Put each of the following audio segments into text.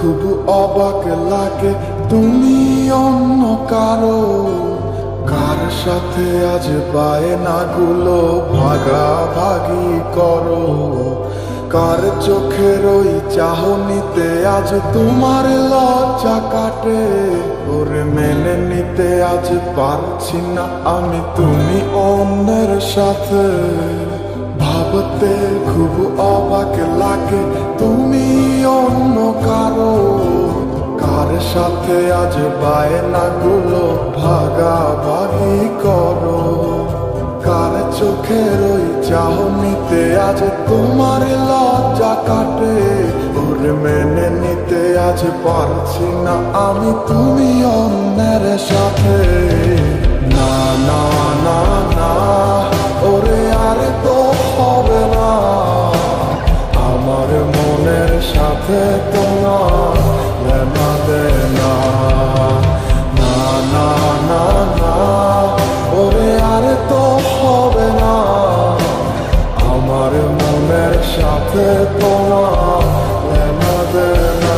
খুব অবাক লাগে তুমি অন্য কারো, কার সাথে আজ বায়নাগুলো ভাগাভাগি করো। কার চোখের ওই চাহনিতে আজ তোমার লজ্জা কাটে। ওরে মেনে নিতে আজ পারছি না আমি তুমি অন্যের সাথে। ভাবতে খুব অবাক লাগে তুমি অন্য কারো, কার সাথে আজ বায়নাগুলো ভাগাভাগি করো। কার চোখের ওই চাহনিতে আজ তোমার লজ্জা কাটে। ওরে মেনে নিতে আজ পারছি না আমি তুমি অন্যের সাথে। না না না না, ওরে আর তো হবে না, আমার মনের সাথে তোমার লেনা দেনা। না না না না, ওরে আর তো হবে না, আমার মনের সাথে তোমার লেনা দেনা।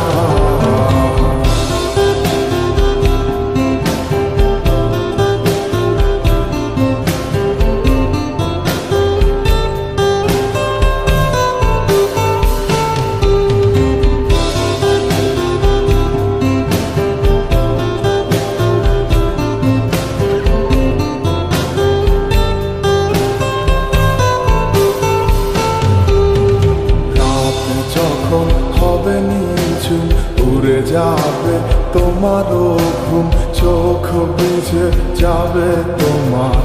হবে নিঝুম উড়ে যাবে তোমারও ঘুম, চোখ ভিজে যাবে তোমার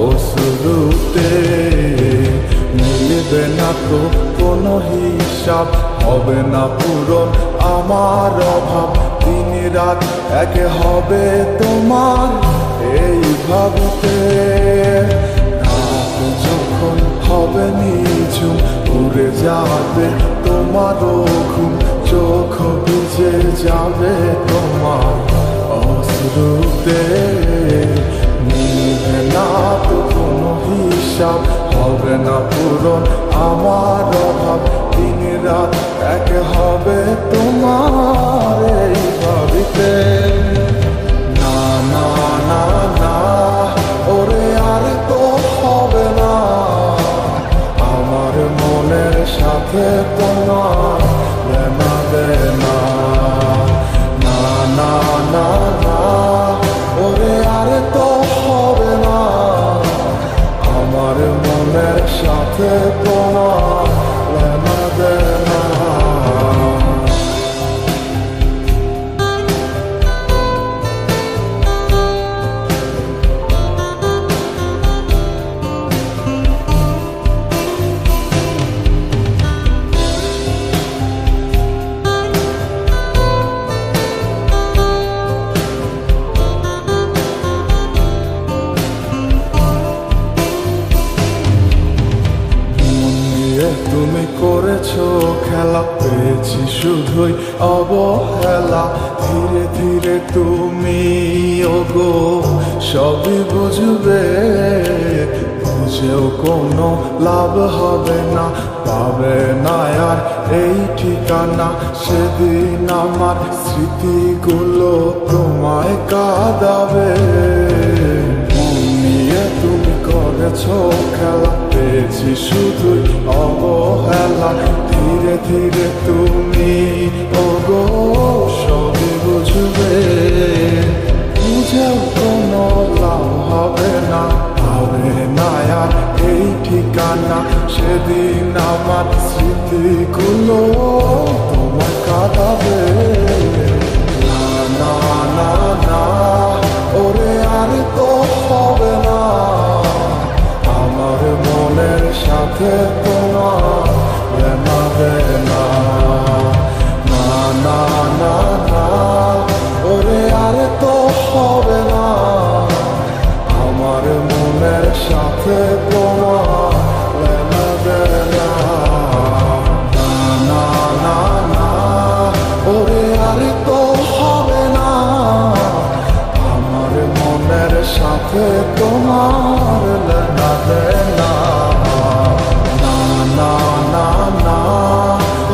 অশ্রুতে। মিলবে না তো কোনো হিসাব, হবে না পূরণ আমার অভাব। দিন রাত একে হবে তোমার এই ভাবতে। রাত যখন হবে নিঝুম উড়ে যাবে তোমারও ঘুম, চোখ ভিজে যাবে তোমার অশ্রুতে। মিলবে না তো কোনো হিসাব, হবে না পূরণ আমার অভাব। দিন রাত এক হবে তোমার এই ভাবিতে। না না না না, ওরে আর তো হবে না, আমার মনের সাথে তোমার লেনা দেনা। না না না না, ওরে আর তো হবে না, আমার মনের সাথে তোমার লেনা দেনা। তুমি করেছো খেলা, পেয়েছি শুধুই অবহেলা। ধীরে ধীরে তুমি ওগো সবই বুঝবে, বুঝেও কোনো লাভ হবে না, পাবে না আর এই ঠিকানা। সেদিন আমার স্মৃতিগুলো তোমায় কাঁদাবে। তুমি করেছো খেলা, পেয়েছি শুধুই অবহেলা। ধীরে ধীরে তুমি ওগো সবই বুঝবে, বুঝেও কোনো লাভ হবে না, হবে না আর এই ঠিকানা। সেদিন আমার স্মৃতিগুলো তোমায় কাঁদাবে। না না না না, ওরে আর তো হবে না, আমার মনের সাথে তোমার লেনা দেনা। না না না না, ওরে আর তো হবে না, আমার মনের সাথে তোমার লেনা দেনা। না না না না, ওরে আর তো হবে না, আমার মনের সাথে তোমার লেনা দেনা। না না না না,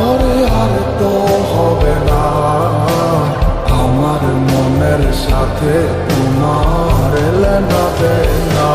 ওরে আর তো হবে না। তোমার লেনা দেনা